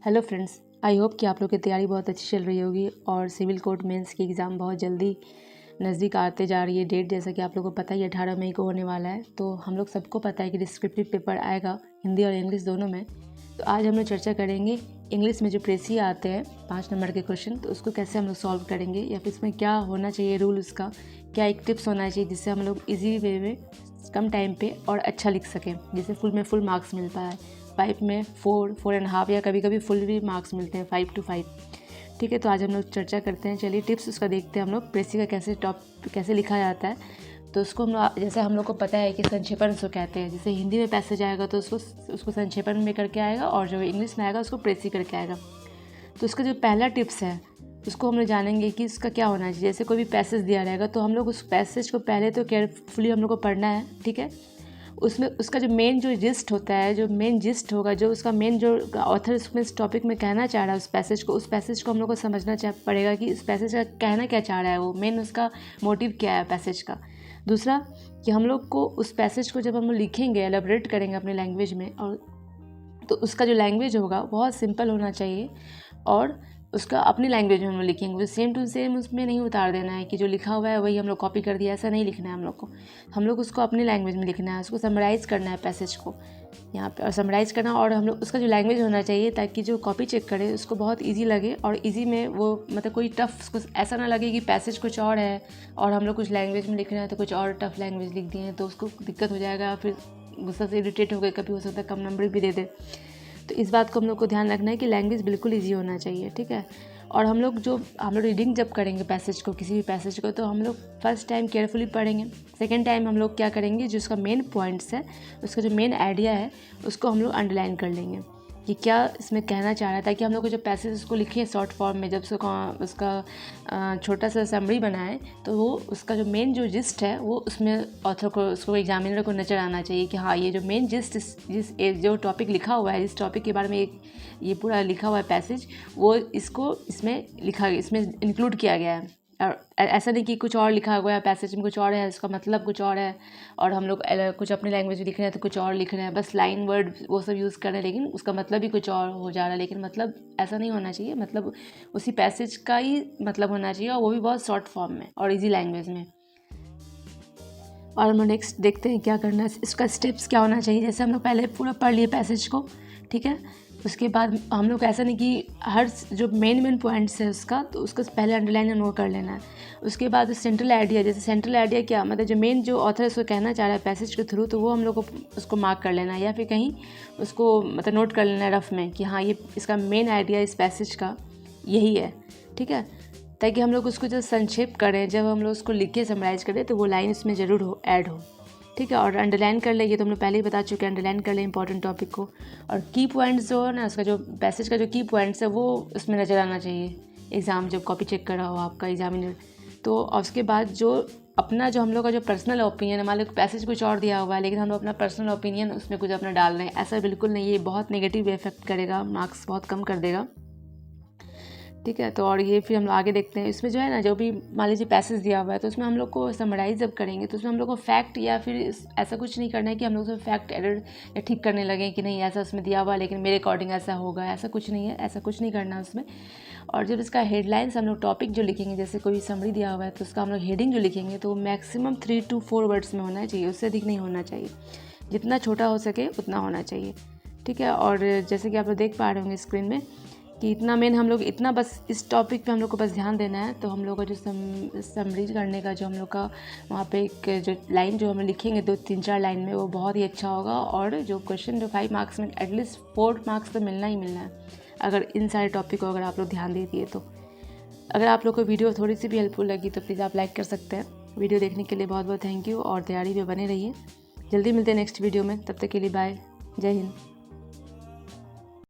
Hello friends, I hope कि आप लोग की तैयारी बहुत अच्छी चल रही होगी और सिविल कोर्ट मेंस की एग्ज़ाम बहुत जल्दी नज़दीक आते जा रही है। डेट जैसा कि आप लोगों को पता ही 18 मई को होने वाला है। तो हम लोग सबको पता है कि डिस्क्रिप्टिव पेपर आएगा हिंदी और इंग्लिश दोनों में। तो आज हम लोग चर्चा करेंगे इंग्लिश में जो प्रेसी आते हैं 5 नंबर के क्वेश्चन, तो उसको कैसे हम लोग सॉल्व करेंगे या फिर इसमें क्या होना चाहिए रूल, उसका क्या एक टिप्स होना चाहिए जिससे हम लोग ईजी वे में कम टाइम पे और अच्छा लिख सकें, जिससे फुल में फुल मार्क्स मिल पाए। 5 में 4.5 या कभी कभी फुल भी मार्क्स मिलते हैं 5 to 5। ठीक है, तो आज हम लोग चर्चा करते हैं। चलिए टिप्स उसका देखते हैं हम लोग। प्रेसी का कैसे लिखा जाता है, तो उसको हम जैसे हम लोग को पता है कि संक्षेपण उसको कहते हैं। जैसे हिंदी में पैसेज आएगा तो उसको संक्षेपण में करके आएगा, और जो इंग्लिश में आएगा उसको प्रेसी करके आएगा। तो उसका जो पहला टिप्स है उसको हम लोग जानेंगे कि उसका क्या होना चाहिए। जैसे कोई भी पैसेज दिया रहेगा तो हम लोग उस पैसेज को पहले तो केयरफुली हम लोग को पढ़ना है। ठीक है, उसमें उसका जो मेन जो जिस्ट होता है, जो मेन जिस्ट होगा, जो उसका मेन जो ऑथर उसमें इस टॉपिक में कहना चाह रहा है उस पैसेज को हम लोग को समझना पड़ेगा कि इस पैसेज का कहना क्या चाह रहा है, वो मेन उसका मोटिव क्या है पैसेज का। दूसरा कि हम लोग को उस पैसेज को जब हम लोग लिखेंगे, एलेबोरेट करेंगे अपने लैंग्वेज में, और तो उसका जो लैंग्वेज होगा बहुत सिंपल होना चाहिए और उसका अपनी लैंग्वेज में हम लोग लिखेंगे। सेम टू सेम उसमें नहीं उतार देना है कि जो लिखा हुआ है वही हम लोग कॉपी कर दिया, ऐसा नहीं लिखना है हम लोग उसको अपनी लैंग्वेज में लिखना है, उसको समराइज़ करना है पैसेज को यहाँ पे, और समराइज़ करना, और हम लोग उसका जो लैंग्वेज होना चाहिए ताकि जो कॉपी चेक करे उसको बहुत ईजी लगे, और ईजी में वो मतलब कोई टफ उसको ऐसा ना लगे कि पैसेज कुछ और है और हम लोग कुछ लैंग्वेज में लिख रहे हैं तो कुछ और टफ लैंग्वेज लिख दिए हैं, तो उसको दिक्कत हो जाएगा, फिर गुस्सा से इरिटेट हो गए, कभी हो सकता है कम नंबर भी दे दे। तो इस बात को हम लोग को ध्यान रखना है कि लैंग्वेज बिल्कुल इजी होना चाहिए। ठीक है, और हम लोग रीडिंग जब करेंगे पैसेज को, किसी भी पैसेज को, तो हम लोग फर्स्ट टाइम केयरफुली पढ़ेंगे। सेकेंड टाइम हम लोग क्या करेंगे, जो उसका मेन पॉइंट्स है, उसका जो मेन आइडिया है उसको हम लोग अंडरलाइन कर लेंगे कि क्या इसमें कहना चाह रहा है, ताकि हम लोग को जब पैसेज उसको लिखें शॉर्ट फॉर्म में, जब उसका छोटा सा समरी बनाए तो वो उसका जो मेन जो जिस्ट है वो उसमें ऑथर को, उसको एग्जामिनर को नज़र आना चाहिए कि हाँ ये जो मेन जिस्ट जो टॉपिक लिखा हुआ है, जिस टॉपिक के बारे में ये पूरा लिखा हुआ है पैसेज, वो इसमें इंक्लूड किया गया है। और ऐसा नहीं कि कुछ और लिखा हुआ है पैसेज में, कुछ और है, उसका मतलब कुछ और है, और हम लोग कुछ अपने लैंग्वेज में लिख रहे हैं तो कुछ और लिख रहे हैं, बस लाइन वर्ड वो सब यूज़ कर रहे हैं, लेकिन उसका मतलब ही कुछ और हो जा रहा है। लेकिन मतलब ऐसा नहीं होना चाहिए, मतलब उसी पैसेज का ही मतलब होना चाहिए, और वो भी बहुत शॉर्ट फॉर्म में और ईजी लैंग्वेज में। और हम लोग नेक्स्ट देखते हैं क्या करना है, इसका स्टेप्स क्या होना चाहिए। जैसे हम लोग पहले पूरा पढ़ लिए पैसेज को, ठीक है, उसके बाद हम लोग ऐसा नहीं कि हर जो मेन पॉइंट्स है उसका, तो उसका पहले अंडरलाइन हम लोग कर लेना है। उसके बाद सेंट्रल आइडिया, जैसे सेंट्रल आइडिया क्या मतलब जो मेन जो ऑथर उसको कहना चाह रहा है पैसेज के थ्रू, तो वो हम लोग को उसको मार्क कर लेना है, या फिर कहीं उसको मतलब नोट कर लेना है रफ में कि हाँ ये इसका मेन आइडिया इस पैसेज का यही है। ठीक है, ताकि हम लोग उसको जब संक्षेप करें, जब हम लोग उसको लिख के समराइज़ करें तो वो लाइन उसमें ज़रूर ऐड हो। ठीक है, और अंडरलाइन कर ले, ये तो हम लोग पहले ही बता चुके हैं, अंडरलाइन कर ले इंपॉर्टेंट टॉपिक को। और की पॉइंट्स जो है ना, उसका जो पैसेज का जो की पॉइंट्स है वो उसमें नज़र आना चाहिए एग्ज़ाम जब कॉपी चेक कर रहा हो आपका एग्जामिनर। तो और उसके बाद जो हम लोग का जो पर्सनल ओपिनियन है, मान लो पैसेज कुछ और दिया हुआ है लेकिन हम लोग अपना पर्सनल ओपिनियन उसमें कुछ अपना डाल रहे हैं, ऐसा बिल्कुल नहीं, ये बहुत नेगेटिव इफेक्ट करेगा, मार्क्स बहुत कम कर देगा। ठीक है, तो और ये फिर हम लोग आगे देखते हैं। इसमें जो है ना, जो भी मान लीजिए पैसेज दिया हुआ है तो उसमें हम लोग को समराइज जब करेंगे तो उसमें हम लोग को फैक्ट या फिर ऐसा कुछ नहीं करना है कि हम लोग उसमें फैक्ट एरर या ठीक करने लगे कि नहीं ऐसा उसमें दिया हुआ है लेकिन मेरे अकॉर्डिंग ऐसा होगा, ऐसा कुछ नहीं है, ऐसा कुछ नहीं करना उसमें। और जब इसका हेडलाइंस हम लोग टॉपिक जो लिखेंगे, जैसे कोई समरी दिया हुआ है तो उसका हम लोग हेडिंग जो लिखेंगे तो मैक्सिमम 3 to 4 वर्ड्स में होना चाहिए, उससे अधिक नहीं होना चाहिए, जितना छोटा हो सके उतना होना चाहिए। ठीक है, और जैसे कि आप लोग देख पा रहे होंगे स्क्रीन में कि इतना मेन हम लोग इतना बस इस टॉपिक पे हम लोग को बस ध्यान देना है। तो हम लोग का जो समरी करने का जो हम लोग का वहाँ पे एक जो लाइन जो हम लिखेंगे 2-3-4 लाइन में, वो बहुत ही अच्छा होगा। और जो क्वेश्चन जो 5 मार्क्स में एटलीस्ट 4 मार्क्स तो मिलना ही मिलना है, अगर इन सारे टॉपिक को अगर आप लोग ध्यान दे दिए तो। अगर आप लोग को वीडियो थोड़ी सी भी हेल्पफुल लगी तो प्लीज़ आप लाइक कर सकते हैं। वीडियो देखने के लिए बहुत बहुत थैंक यू, और तैयारी में बने रहिए। जल्दी मिलते हैं नेक्स्ट वीडियो में, तब तक के लिए बाय, जय हिंद।